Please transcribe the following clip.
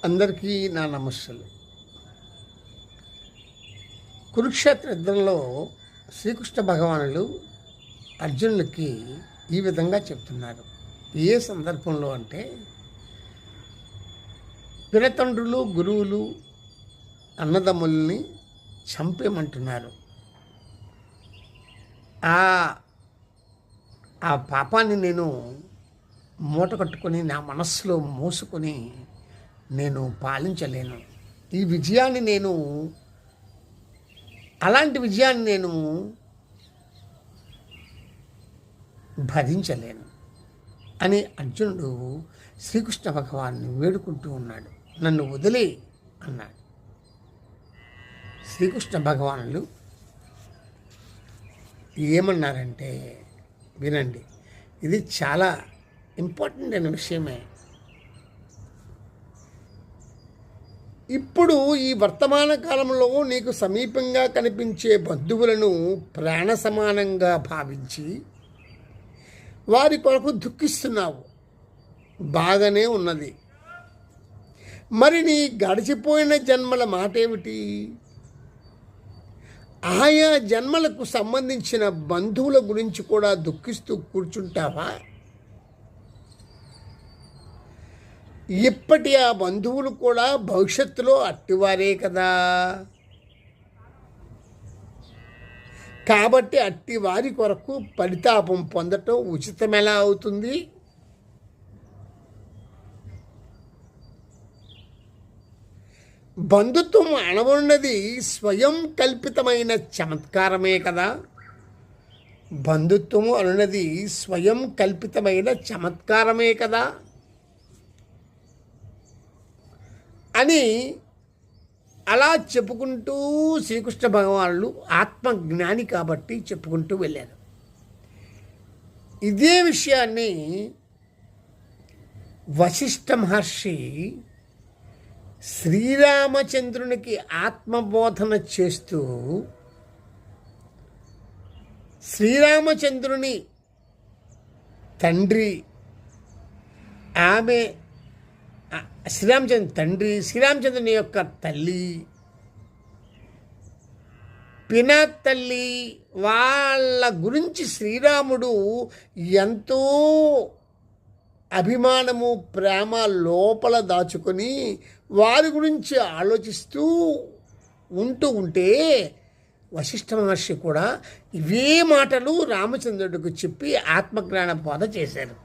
అందరికీ నా నమస్సులు. కురుక్షేత్ర యుద్ధంలో శ్రీకృష్ణ భగవానులు అర్జునుడికి ఈ విధంగా చెప్తున్నారు. ఏ సందర్భంలో అంటే, పినతండ్రులు, గురువులు, అన్నదమ్ముల్ని చంపేమంటున్నారు. ఆ పాపాన్ని నేను మూట కట్టుకొని నా మనస్సులో మోసుకొని నేను పాలించలేను. ఈ విజయాన్ని అలాంటి విజయాన్ని నేను భరించలేను అని అర్జునుడు శ్రీకృష్ణ భగవాన్ని వేడుకుంటూ ఉన్నాడు. నన్ను వదిలే అన్నాడు. శ్రీకృష్ణ భగవానులు ఏమన్నారంటే, వినండి, ఇది చాలా ఇంపార్టెంట్ అయిన విషయమే. ఇప్పుడు ఈ వర్తమాన కాలంలో నీకు సమీపంగా కనిపించే బంధువులను ప్రాణ సమానంగా భావించి వారి కొరకు దుఃఖిస్తున్నావు. బాగానే ఉన్నది. మరి నీ గడిచిపోయిన జన్మల మాట ఏమిటి? ఆయా జన్మలకు సంబంధించిన బంధువుల గురించి కూడా దుఃఖిస్తూ కూర్చుంటావా? ఇప్పటి ఆ బంధువులు కూడా భవిష్యత్తులో అట్టివారే కదా. కాబట్టి అట్టివారి కొరకు పరితాపం పొందటం ఉచితమెలా అవుతుంది? బంధుత్వం అనబడినది స్వయం కల్పితమైన చమత్కారమే కదా. బంధుత్వము అనున్నది స్వయం కల్పితమైన చమత్కారమే కదా అని అలా చెప్పుకుంటూ శ్రీకృష్ణ భగవానులు ఆత్మజ్ఞాని కాబట్టి చెప్పుకుంటూ వెళ్ళారు. ఇదే విషయాన్ని వశిష్ఠ మహర్షి శ్రీరామచంద్రునికి ఆత్మబోధన చేస్తూ శ్రీరామచంద్రుని తండ్రి, ఆమె శ్రీరామచంద్ర తండ్రి, శ్రీరామచంద్రుని యొక్క తల్లి, పినతల్లి, వాళ్ళ గురించి శ్రీరాముడు ఎంతో అభిమానము, ప్రేమ లోపల దాచుకొని వారి గురించి ఆలోచిస్తూ ఉంటే వశిష్ఠ మహర్షి కూడా ఇవే మాటలు రామచంద్రుడికి చెప్పి ఆత్మజ్ఞాన బోధ చేశారు.